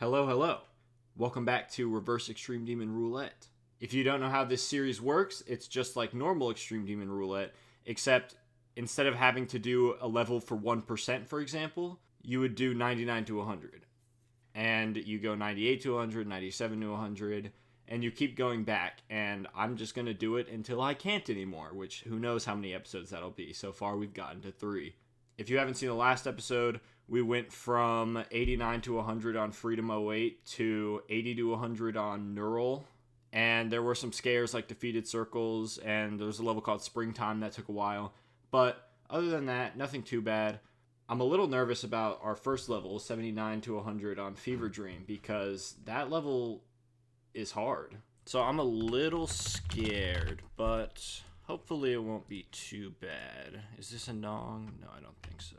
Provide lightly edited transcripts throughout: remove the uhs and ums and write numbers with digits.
Hello, hello. Welcome back to Reverse Extreme Demon Roulette. If you don't know how this series works, it's just like normal Extreme Demon Roulette, except instead of having to do a level for 1%, for example, you would do 99 to 100. And you go 98 to 100, 97 to 100, and you keep going back. And I'm just going to do it until I can't anymore, which who knows how many episodes that'll be. So far, we've gotten to 3. If you haven't seen the last episode, we went from 89 to 100 on Freedom 08 to 80 to 100 on Neural. And there were some scares like Defeated Circles, and there was a level called Springtime that took a while. But other than that, nothing too bad. I'm a little nervous about our first level, 79 to 100 on Fever Dream, because that level is hard. So I'm a little scared, but hopefully it won't be too bad. Is this a Nong? No, I don't think so.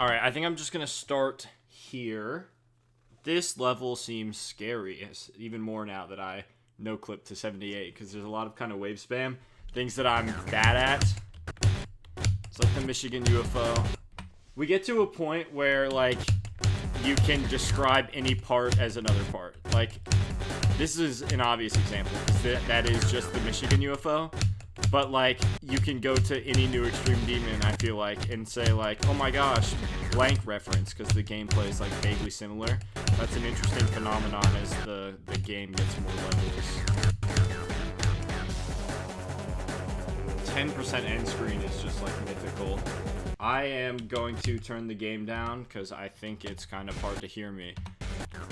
Alright, I think I'm just going to start here. This level seems scary, even more now that I no-clip to 78, because there's a lot of kind of wave spam, things that I'm bad at. It's like the Michigan UFO. We get to a point where, like, you can describe any part as another part. Like, this is an obvious example, because that is just the Michigan UFO. But, like, you can go to any new Extreme Demon, I feel like, and say, like, oh my gosh, blank reference, because the gameplay is, like, vaguely similar. That's an interesting phenomenon as the game gets more levels. 10% end screen is just, like, mythical. I am going to turn the game down, because I think it's kind of hard to hear me.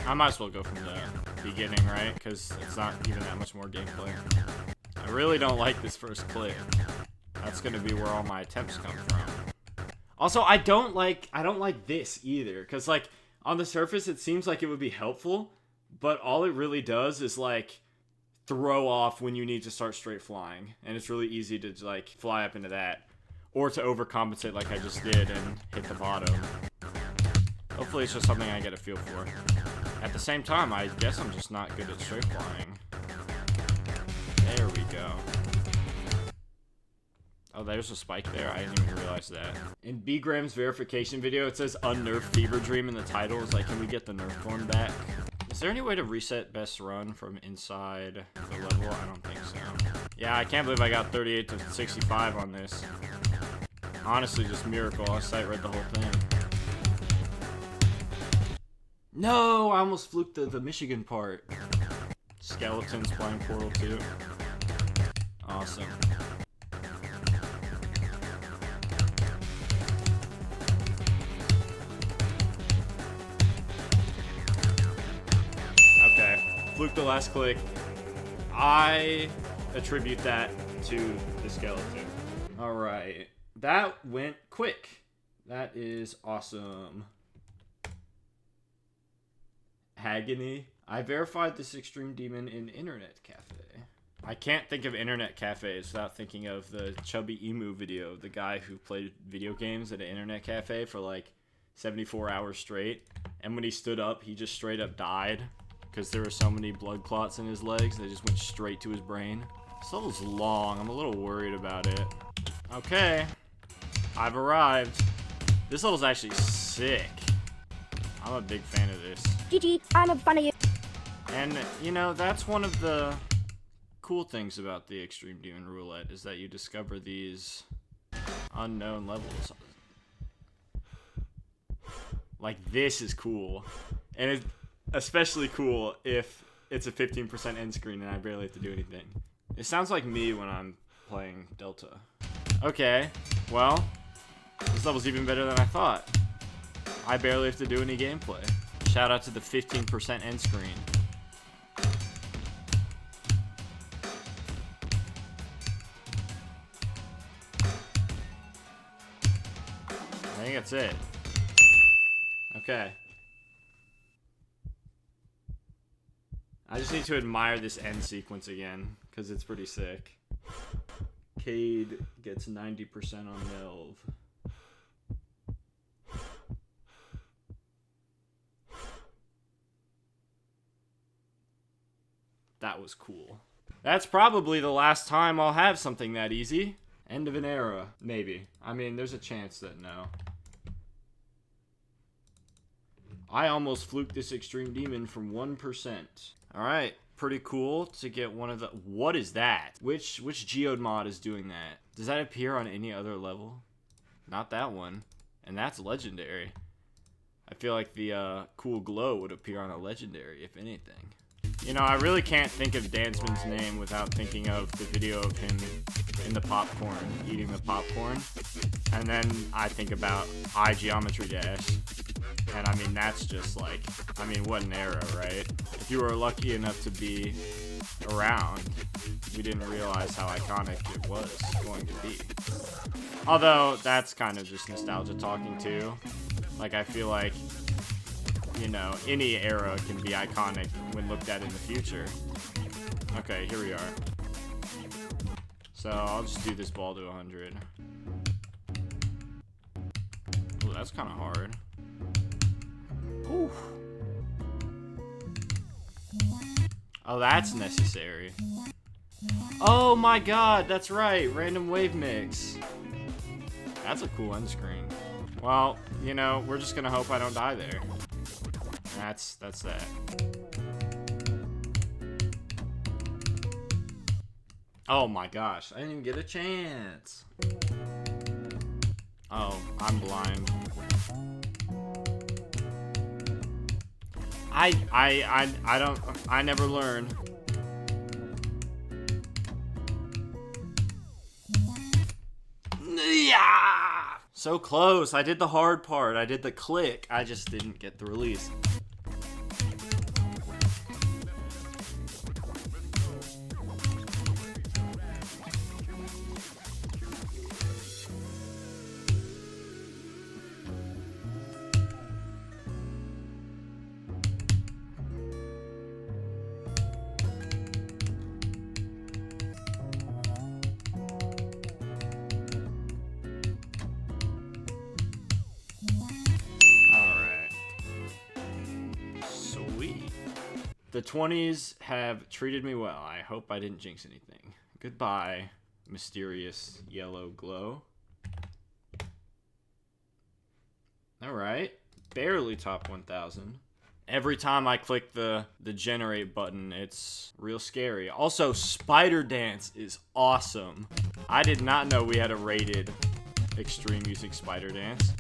I might as well go from the beginning, right? Because it's not even that much more gameplay. I really don't like this first clip. That's gonna be where all my attempts come from. Also, I don't like this either, because like on the surface it seems like it would be helpful, but all it really does is like throw off when you need to start straight flying, and it's really easy to like fly up into that, or to overcompensate like I just did and hit the bottom. Hopefully it's just something I get a feel for. At the same time, I guess I'm just not good at straight flying. There we go. Oh, there's a spike there. I didn't even realize that. In B Graham's verification video, it says unnerfed Fever Dream in the title. It's like, can we get the nerf form back? Is there any way to reset best run from inside the level? I don't think so. Yeah, I can't believe I got 38 to 65 on this. Honestly, just miracle. I sight read the whole thing. No, I almost fluked the Michigan part. Skeletons playing Portal 2. Awesome. Okay, fluke the last click. I attribute that to the skeleton. Alright, that went quick. That is awesome. Agony. I verified this Extreme Demon in Internet Cafe. I can't think of Internet Cafes without thinking of the Chubby Emu video of the guy who played video games at an Internet Cafe for like 74 hours straight. And when he stood up, he just straight up died because there were so many blood clots in his legs. They just went straight to his brain. This level's long. I'm a little worried about it. Okay. I've arrived. This level's actually sick. I'm a big fan of this. GG, I'm a fan of you. And, you know, that's one of the cool things about the Extreme Demon Roulette, is that you discover these unknown levels. Like, this is cool. And it's especially cool if it's a 15% end screen and I barely have to do anything. It sounds like me when I'm playing Delta. Okay, well, this level's even better than I thought. I barely have to do any gameplay. Shout out to the 15% end screen. I think that's it. Okay. I just need to admire this end sequence again, because it's pretty sick. Cade gets 90% on Melv. That was cool. That's probably the last time I'll have something that easy. End of an era. Maybe. I mean, there's a chance that no. I almost fluked this Extreme Demon from 1%. Alright. Pretty cool to get one of the... What is that? Which Geode mod is doing that? Does that appear on any other level? Not that one. And that's legendary. I feel like the cool glow would appear on a legendary, if anything. You know, I really can't think of Dansman's name without thinking of the video of him in the popcorn, eating the popcorn. And then I think about iGeometry Dash. And I mean, that's just like, I mean, what an era, right? If you were lucky enough to be around, we didn't realize how iconic it was going to be. Although, that's kind of just nostalgia talking too. Like, I feel like, you know, any era can be iconic when looked at in the future. Okay, here we are. So, I'll just do this ball to 100. Ooh, that's kind of hard. Oof. Oh, that's necessary. Oh my god, that's right. Random wave mix. That's a cool end screen. Well, you know, we're just gonna hope I don't die there. That's that. Oh my gosh, I didn't even get a chance. Oh, I'm blind. I never learn. Yeah! So close. I did the hard part. I did the click. I just didn't get the release. The 20s have treated me well. I hope I didn't jinx anything. Goodbye, mysterious yellow glow. Alright. Barely top 1,000. Every time I click the generate button, it's real scary. Also, Spider Dance is awesome. I did not know we had a rated extreme using Spider Dance.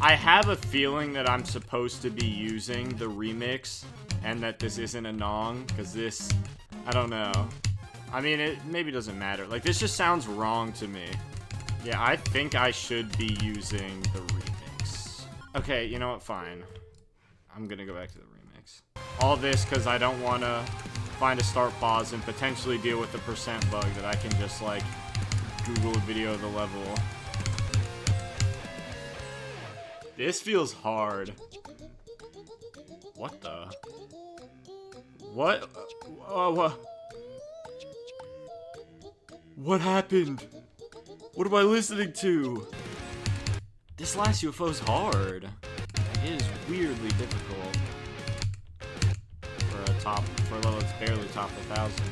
I have a feeling that I'm supposed to be using the remix and that this isn't a Nong, because this, I don't know. I mean, it maybe doesn't matter. Like, this just sounds wrong to me. Yeah, I think I should be using the remix. Okay, you know what? Fine. I'm gonna go back to the remix. All this because I don't want to find a start pause and potentially deal with the percent bug that I can just, like, Google a video of the level. This feels hard. What the? What? What happened? What am I listening to? This last UFO's hard. It is weirdly difficult for a level that's barely top 1,000.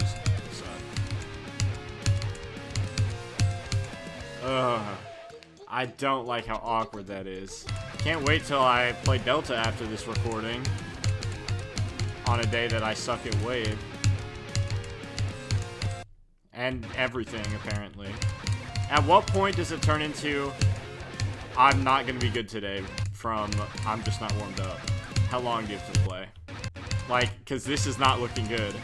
Just suck. I don't like how awkward that is. Can't wait till I play Delta after this recording. On a day that I suck at Wave. And everything, apparently. At what point does it turn into I'm not gonna be good today from I'm just not warmed up? How long do you have to play? Like, cause this is not looking good.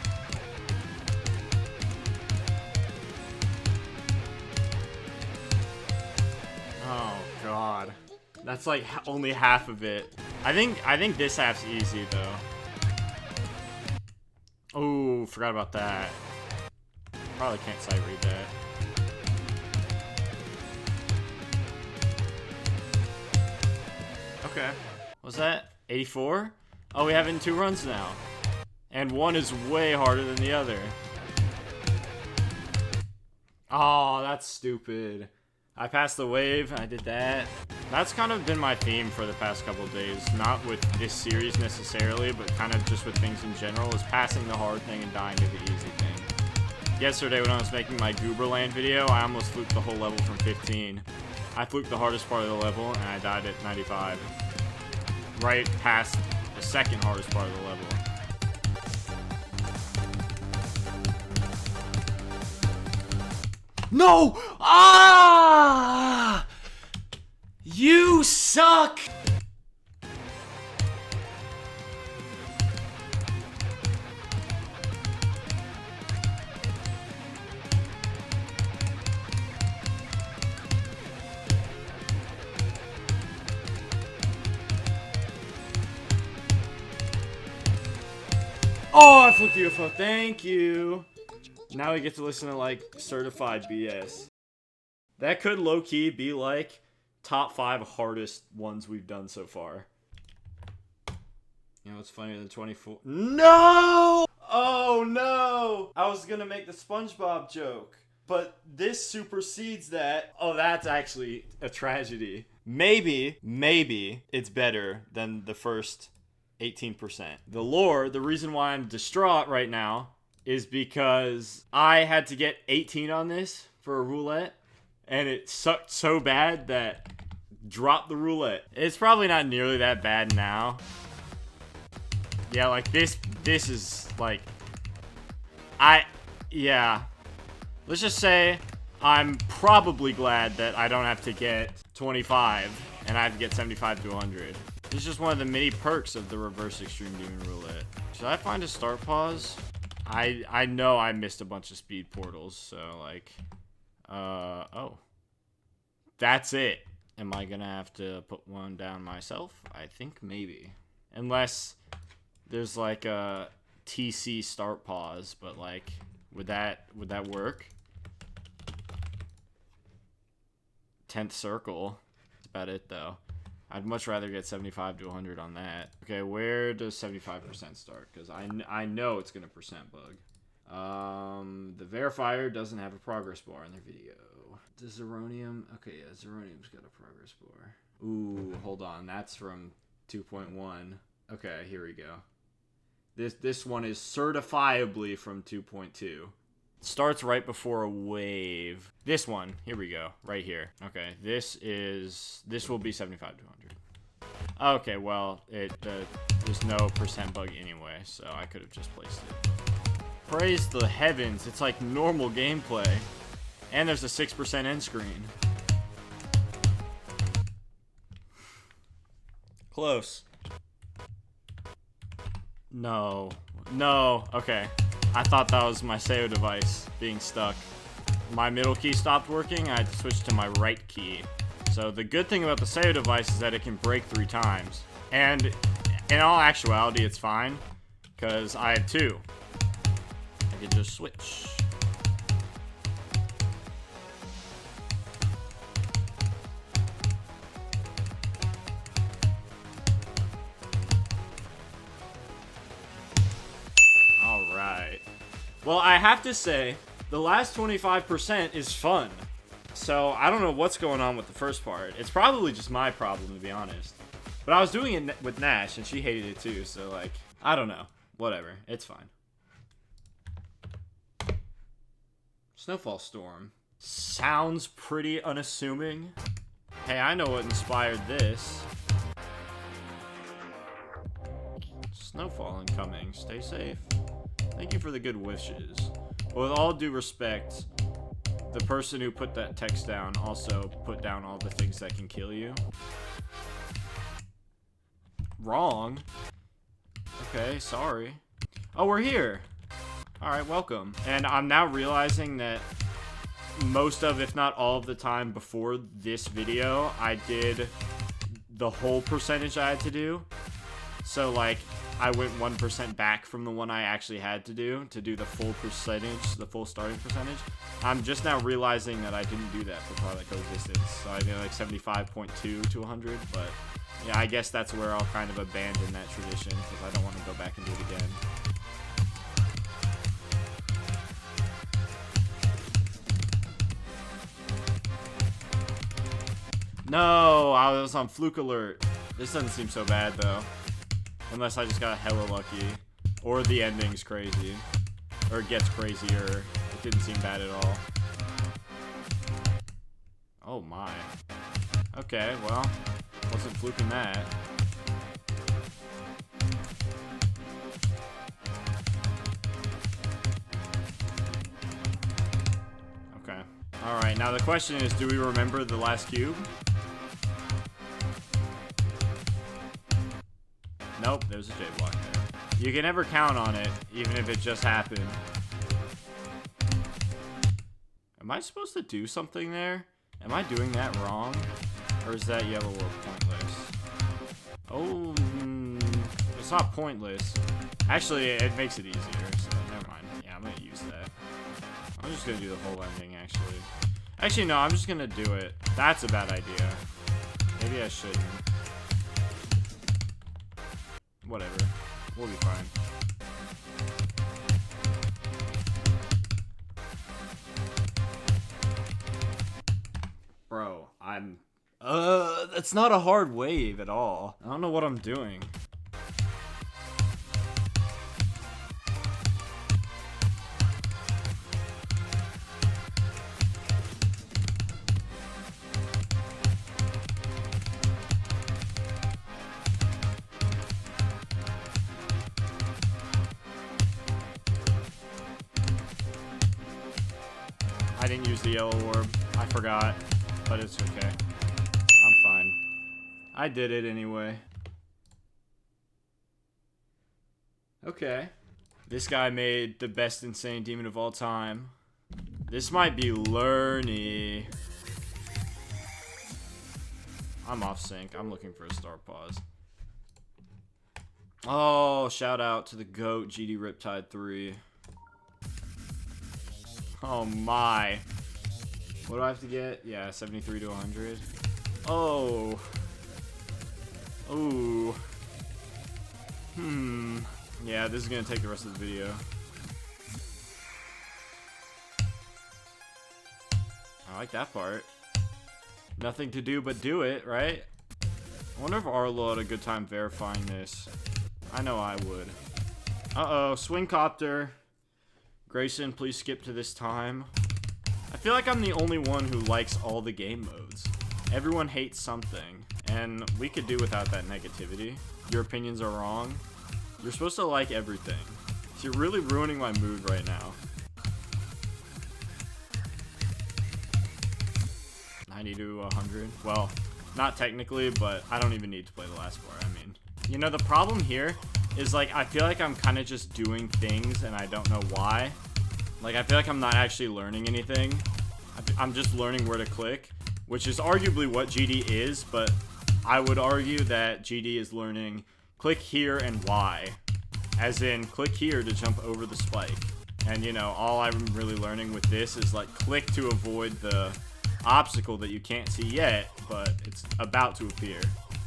Oh god. That's like only half of it. I think this half's easy though. Oh, forgot about that. Probably can't sight read that. Okay. Was that 84? Oh, we have it in 2 runs now. And one is way harder than the other. Oh, that's stupid. I passed the wave, I did that. That's kind of been my theme for the past couple of days. Not with this series necessarily, but kind of just with things in general, is passing the hard thing and dying to the easy thing. Yesterday when I was making my Gooberland video, I almost fluked the whole level from 15. I fluked the hardest part of the level, and I died at 95. Right past the second hardest part of the level. No! Ah! You suck! Oh, I flipped the UFO. Thank you. Now we get to listen to, like, certified BS. That could low-key be, like, top 5 hardest ones we've done so far. You know what's funnier than 24? No! Oh, no! I was gonna make the SpongeBob joke. But this supersedes that. Oh, that's actually a tragedy. Maybe it's better than the first 18%. The lore, the reason why I'm distraught right now is because I had to get 18 on this for a roulette, and it sucked so bad that dropped the roulette. It's probably not nearly that bad now. Yeah, like this is like, yeah. Let's just say I'm probably glad that I don't have to get 25 and I have to get 75 to 100. It's just one of the many perks of the reverse extreme demon roulette. Should I find a start pause? I know I missed a bunch of speed portals, so like, oh. That's it. Am I gonna have to put one down myself? I think maybe. Unless there's like a TC start pause, but like, would that work? 10th circle. That's about it though. I'd much rather get 75 to 100 on that. Okay, where does 75% start? Because I know it's gonna percent bug. The verifier doesn't have a progress bar in their video. Does Zeronium? Okay, yeah, Zeronium's got a progress bar. Ooh, hold on, that's from 2.1. Okay, here we go. This one is certifiably from 2.2. Starts right before a wave. This one, here we go, right here. Okay, this will be 75 to 100. Okay, well, there's no percent bug anyway, so I could have just placed it. Praise the heavens, it's like normal gameplay. And there's a 6% end screen. Close. No. Okay. I thought that was my SEO device being stuck. My middle key stopped working, I had to switch to my right key. So the good thing about the SEO device is that it can break 3 times. And in all actuality, it's fine, because I have 2. I can just switch. Well, I have to say, the last 25% is fun. So, I don't know what's going on with the first part. It's probably just my problem, to be honest. But I was doing it with Nash, and she hated it too, so, like, I don't know. Whatever. It's fine. Snowfall Storm. Sounds pretty unassuming. Hey, I know what inspired this. Snowfall incoming. Stay safe. Thank you for the good wishes. With all due respect, the person who put that text down also put down all the things that can kill you. Wrong. Okay, sorry. Oh, we're here. Alright, welcome. And I'm now realizing that most of, if not all of the time before this video, I did the whole percentage I had to do. So, like, I went 1% back from the one I actually had to do the full percentage, the full starting percentage. I'm just now realizing that I didn't do that for Twilight Coexistence. So I did like 75.2 to 100, but yeah, I guess that's where I'll kind of abandon that tradition because I don't want to go back and do it again. No, I was on fluke alert. This doesn't seem so bad though. Unless I just got hella lucky. Or the ending's crazy. Or it gets crazier. didn't seem bad at all. Oh my. Okay, well, wasn't fluking that. Okay. Alright, now the question is, do we remember the last cube? Nope, there's a J block there. You can never count on it, even if it just happened. Am I supposed to do something there? Am I doing that wrong? Or is that yellow orb pointless? Oh, it's not pointless. Actually, it makes it easier, so never mind. Yeah, I'm gonna use that. I'm just gonna do the whole ending, actually. Actually, no, I'm just gonna do it. That's a bad idea. Maybe I shouldn't. Whatever. We'll be fine. Bro, that's not a hard wave at all. I don't know what I'm doing. I didn't use the yellow orb. I forgot, but it's okay. I'm fine. I did it anyway. Okay. This guy made the best insane demon of all time. This might be Lerny. I'm off sync. I'm looking for a star pause. Oh, shout out to the GOAT, GD Riptide 3. Oh my. What do I have to get? Yeah, 73 to 100. Oh. Ooh. Yeah, this is gonna take the rest of the video. I like that part. Nothing to do but do it, right? I wonder if Arlo had a good time verifying this. I know I would. Uh-oh, swing copter. Grayson, please skip to this time. I feel like I'm the only one who likes all the game modes. Everyone hates something, and we could do without that negativity. Your opinions are wrong. You're supposed to like everything. So you're really ruining my mood right now. 90 to 100. Well, not technically, but I don't even need to play the last part. I mean, you know, the problem here is, like, I feel like I'm kind of just doing things and I don't know why. Like, I feel like I'm not actually learning anything. I'm just learning where to click, which is arguably what GD is, but I would argue that GD is learning click here and Y. As in, click here to jump over the spike. And, you know, all I'm really learning with this is, like, click to avoid the obstacle that you can't see yet, but it's about to appear.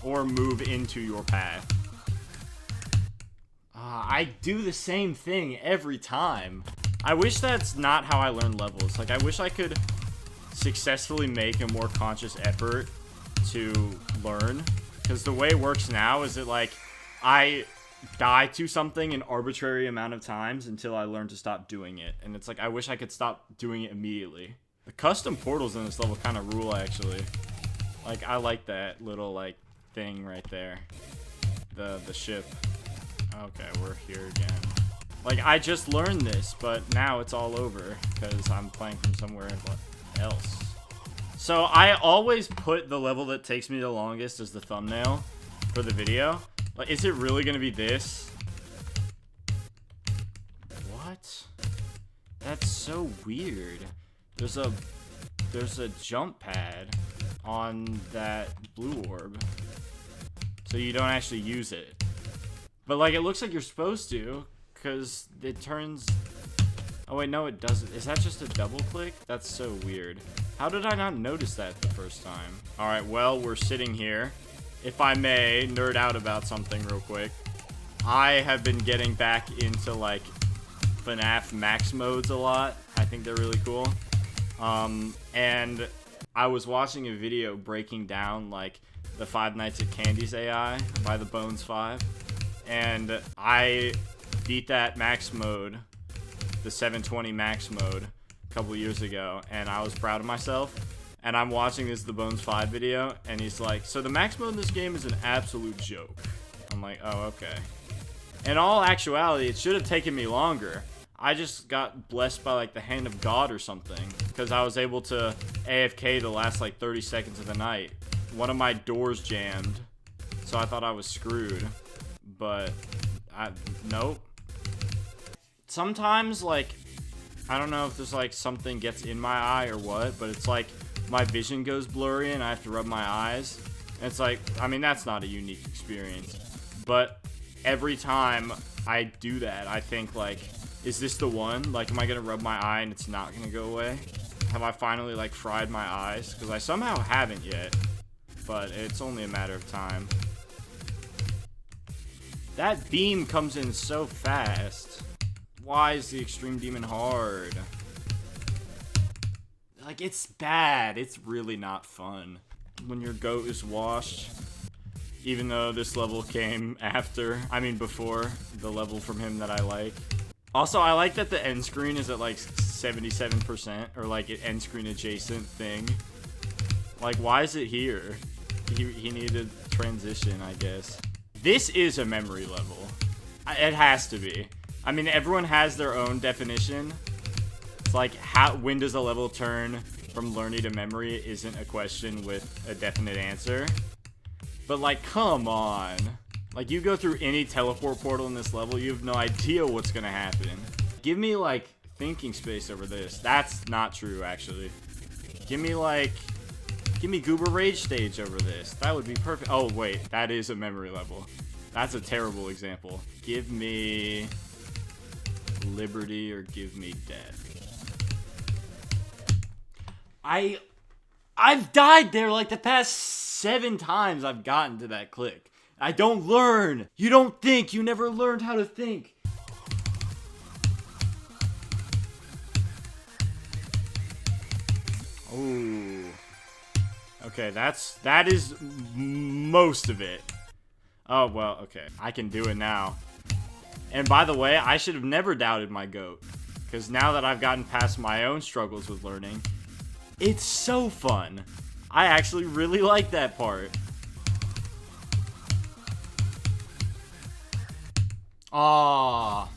Or move into your path. I do the same thing every time. I wish that's not how I learn levels. Like, I wish I could successfully make a more conscious effort to learn. Because the way it works now is that, like, I die to something an arbitrary amount of times until I learn to stop doing it. And it's like, I wish I could stop doing it immediately. The custom portals in this level kind of rule, actually. Like, I like that little, like, thing right there. The ship. Okay, we're here again. Like, I just learned this, but now it's all over because I'm playing from somewhere else. So I always put the level that takes me the longest as the thumbnail for the video. Like, is it really gonna be this? What? That's so weird. There's a jump pad on that blue orb, so you don't actually use it. But, like, it looks like you're supposed to, because it turns... Oh, wait, no, it doesn't. Is that just a double click? That's so weird. How did I not notice that the first time? Alright, well, we're sitting here. If I may nerd out about something real quick. I have been getting back into, like, FNAF max modes a lot. I think they're really cool. And I was watching a video breaking down, like, the Five Nights at Candy's AI by the Bones 5. And I beat that max mode, the 720 max mode, couple years ago, and I was proud of myself. And I'm watching this The Bones 5 video, and he's like, so the max mode in this game is an absolute joke. I'm like, oh, okay. In all actuality, it should have taken me longer. I just got blessed by like the hand of God or something, because I was able to AFK the last like 30 seconds of the night. One of my doors jammed, so I thought I was screwed, but nope. Sometimes, like, I don't know if there's like something gets in my eye or what, but it's like my vision goes blurry and I have to rub my eyes. And it's like, I mean, that's not a unique experience, but every time I do that, I think like, is this the one? Like, am I gonna rub my eye and it's not gonna go away? Have I finally like fried my eyes? Because I somehow haven't yet, but it's only a matter of time. That beam comes in so fast. Why is the Extreme Demon hard? Like, it's bad. It's really not fun when your goat is washed. Even though this level came before the level from him that I like. Also, I like that the end screen is at like 77%, or like an end screen adjacent thing. Like, why is it here? He needed transition, I guess. This is a memory level. It has to be. I mean, everyone has their own definition. It's like, when does a level turn from learning to memory isn't a question with a definite answer. But like, come on. Like, you go through any teleport portal in this level, you have no idea what's gonna happen. Give me like thinking space over this. That's not true, actually. Give me Goober Rage stage over this. That would be perfect. Oh wait, that is a memory level. That's a terrible example. Give me Liberty or give me Death. I've died there like the past 7 times I've gotten to that click. I don't learn. You don't think. You never learned how to think. Oh. Okay, that is most of it. Oh, well, okay. I can do it now. And by the way, I should have never doubted my goat. Because now that I've gotten past my own struggles with learning, it's so fun. I actually really like that part. Aww.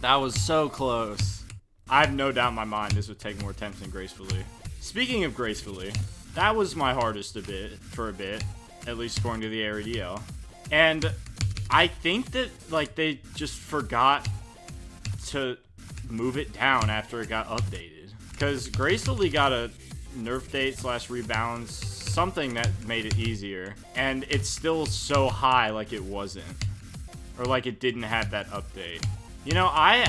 That was so close. I have no doubt in my mind this would take more attempts than Gracefully. Speaking of Gracefully, that was my hardest for a bit, at least according to the ARDL. And I think that like they just forgot to move it down after it got updated. Because Gracefully got a nerf date / rebalance, something that made it easier. And it's still so high like it wasn't. Or like it didn't have that update. You know, I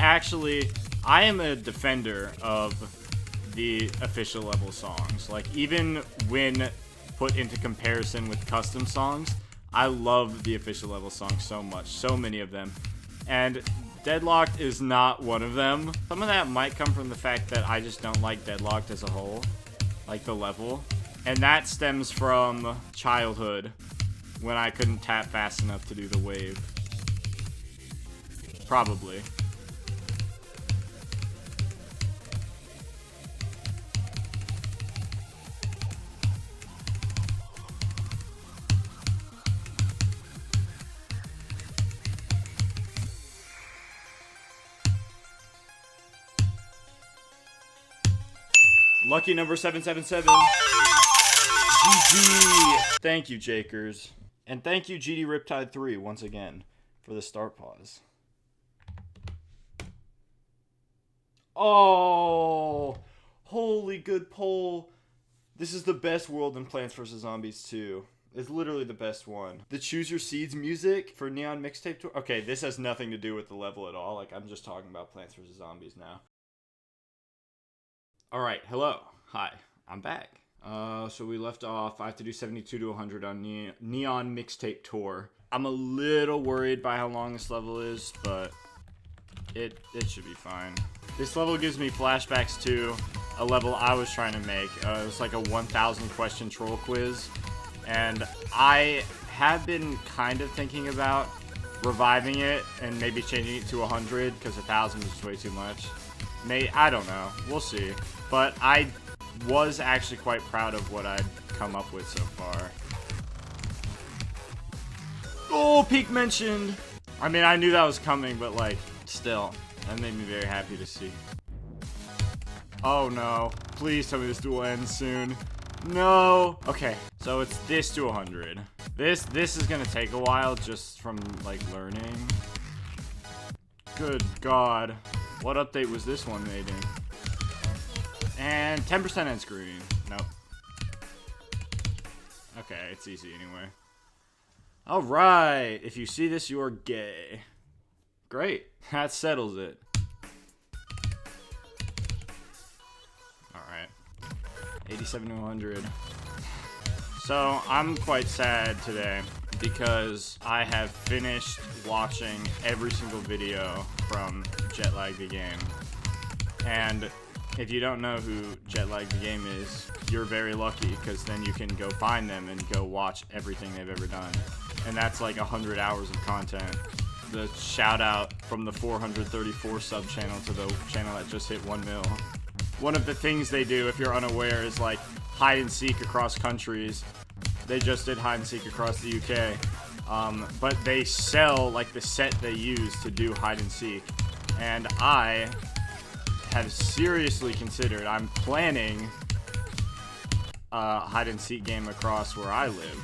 am a defender of the official level songs. Like, even when put into comparison with custom songs, I love the official level songs so much. So many of them. And Deadlocked is not one of them. Some of that might come from the fact that I just don't like Deadlocked as a whole. Like the level. And that stems from childhood, when I couldn't tap fast enough to do the wave. Probably. Lucky number 777. GG. Thank you, Jakers. And thank you, GD Riptide 3, once again, for the start pause. Oh, holy good poll. This is the best world in Plants vs. Zombies 2. It's literally the best one. The Choose Your Seeds music for Neon Mixtape Tour. Okay, this has nothing to do with the level at all. Like, I'm just talking about Plants vs. Zombies now. Alright, hello. Hi, I'm back. So we left off. I have to do 72 to 100 on Neon Mixtape Tour. I'm a little worried by how long this level is, but it should be fine. This level gives me flashbacks to a level I was trying to make. It was like a 1,000 question troll quiz. And I have been kind of thinking about reviving it and maybe changing it to 100 because 1,000 is way too much. I don't know. We'll see. But I was actually quite proud of what I'd come up with so far. Oh, peak mentioned! I mean, I knew that was coming, but like, still, that made me very happy to see. Oh no. Please tell me this duel ends soon. No. Okay, so it's this to 100. This is gonna take a while just from like learning. Good God. What update was this one made in? And 10% end screen. Nope. Okay, it's easy anyway. Alright. If you see this, you are gay. Great. That settles it. Alright. 87 to 100. So, I'm quite sad today because I have finished watching every single video from Jetlag the Game. And if you don't know who Jetlag the Game is, you're very lucky because then you can go find them and go watch everything they've ever done. And that's like 100 hours of content. The shout out from the 434 sub channel to the channel that just hit 1 mil. One of the things they do, if you're unaware, is like hide and seek across countries. They just did hide and seek across the UK. But they sell like the set they use to do hide and seek. And I have seriously considered, I'm planning a hide and seek game across where I live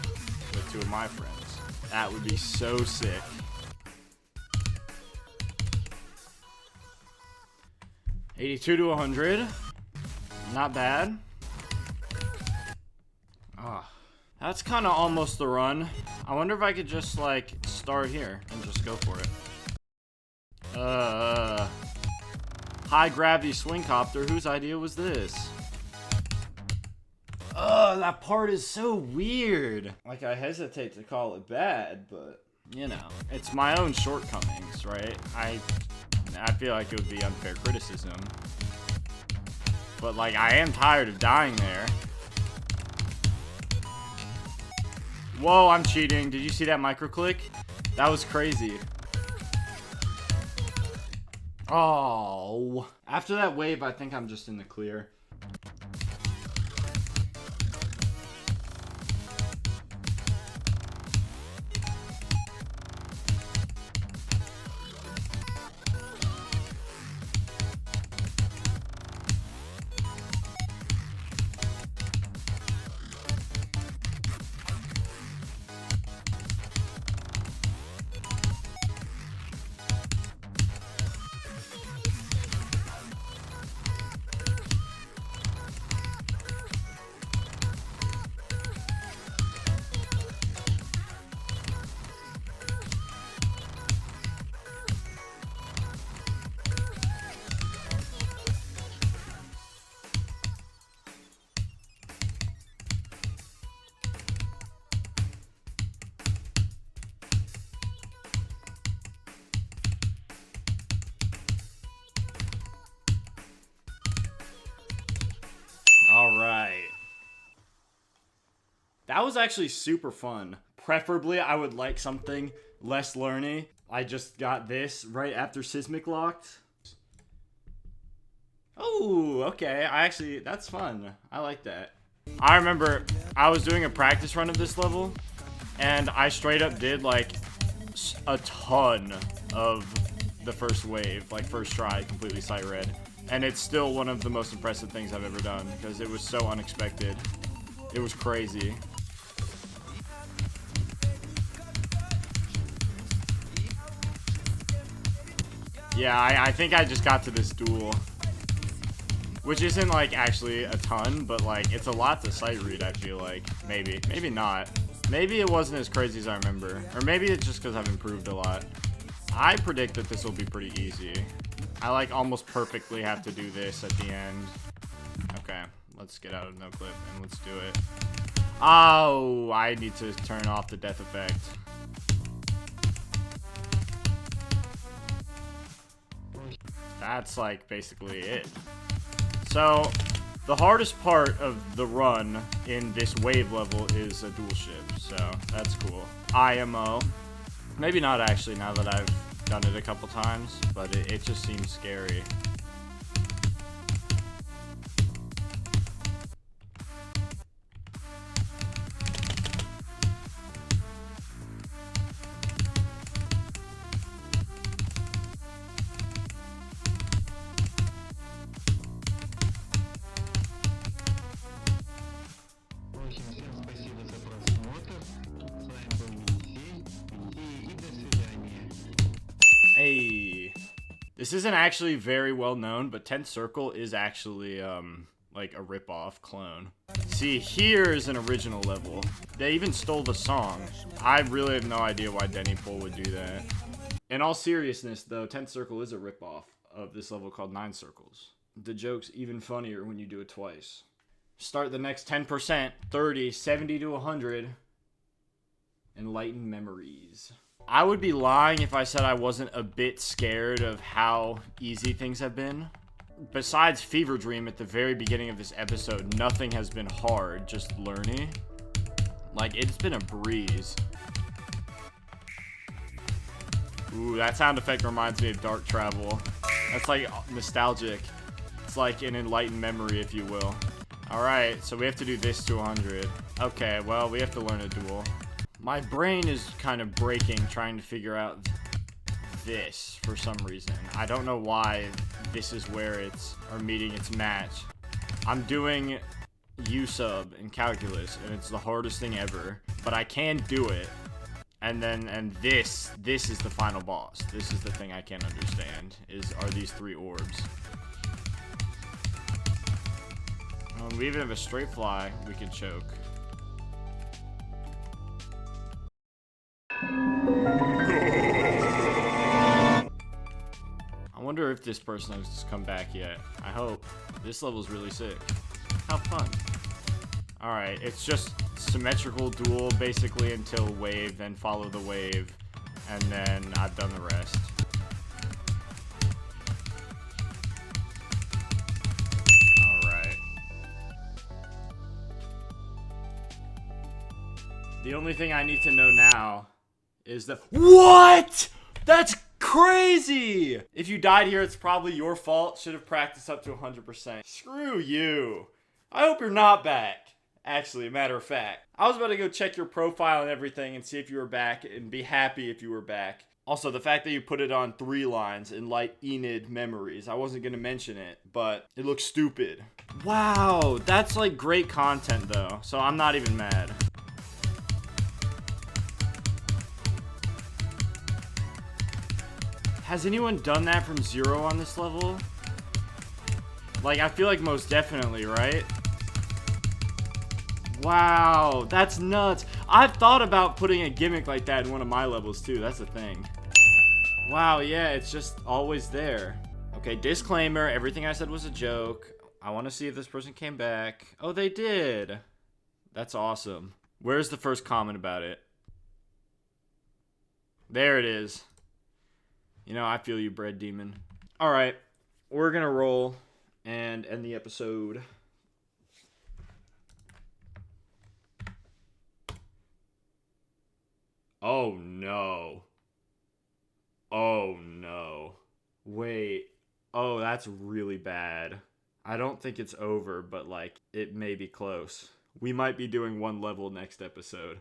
with 2 of my friends. That would be so sick. $82 to 100. Not bad. That's kind of almost the run. I wonder if I could just like start here and just go for it. High gravity swing copter. Whose idea was this? That part is so weird. Like, I hesitate to call it bad, but you know, it's my own shortcomings, right? I feel like it would be unfair criticism. But like, I am tired of dying there. Whoa, I'm cheating. Did you see that micro click? That was crazy. Oh. After that wave, I think I'm just in the clear. Alright. That was actually super fun. Preferably, I would like something less learny. I just got this right after Seismic Locked. Oh, okay. That's fun. I like that. I remember I was doing a practice run of this level, and I straight up did like a ton of the first wave, like first try, completely sight read. And it's still one of the most impressive things I've ever done because it was so unexpected. It was crazy. Yeah, I think I just got to this duel. Which isn't like actually a ton, but like it's a lot to sight read, I feel like. Maybe. Maybe not. Maybe it wasn't as crazy as I remember. Or maybe it's just because I've improved a lot. I predict that this will be pretty easy. I like almost perfectly have to do this at the end. Okay, let's get out of no clip and let's do it. Oh, I need to turn off the death effect. That's like basically it. So the hardest part of the run in this wave level is a dual ship, so that's cool. IMO. Maybe not actually now that I've done it a couple times, but it just seems scary. This isn't actually very well known, but 10th Circle is actually, like a rip-off clone. See, here's an original level. They even stole the song. I really have no idea why Denny Pool would do that. In all seriousness, though, 10th Circle is a rip-off of this level called 9 Circles. The joke's even funnier when you do it twice. Start the next 10%, 30, 70 to 100. Enlighten memories. I would be lying if I said I wasn't a bit scared of how easy things have been. Besides Fever Dream at the very beginning of this episode, nothing has been hard, just learning. Like, it's been a breeze. Ooh, that sound effect reminds me of Dark Travel. That's like nostalgic. It's like an enlightened memory, if you will. Alright, so we have to do this to 100. Okay, well, we have to learn a duel. My brain is kind of breaking trying to figure out this for some reason. I don't know why this is where it's meeting its match. I'm doing U-sub in calculus, and it's the hardest thing ever, but I can do it. And this is the final boss. This is the thing I can't understand, are these 3 orbs. We even have a straight fly we can choke. I wonder if this person has come back yet. I hope. This level's really sick. How fun. Alright, it's just symmetrical duel basically until wave, then follow the wave, and then I've done the rest. Alright. The only thing I need to know now is the— What?! That's crazy! If you died here, it's probably your fault. Should have practiced up to 100%. Screw you. I hope you're not back. Actually, a matter of fact. I was about to go check your profile and everything and see if you were back and be happy if you were back. Also, the fact that you put it on 3 lines in light Enid memories. I wasn't going to mention it, but it looks stupid. Wow, that's like great content though, so I'm not even mad. Has anyone done that from 0 on this level? Like, I feel like most definitely, right? Wow, that's nuts. I've thought about putting a gimmick like that in one of my levels too. That's the thing. Wow, yeah, it's just always there. Okay, disclaimer, everything I said was a joke. I want to see if this person came back. Oh, they did. That's awesome. Where's the first comment about it? There it is. You know, I feel you, bread demon. Alright, we're gonna roll and end the episode. Oh no. Oh no. Wait. Oh, that's really bad. I don't think it's over, but like, it may be close. We might be doing 1 level next episode.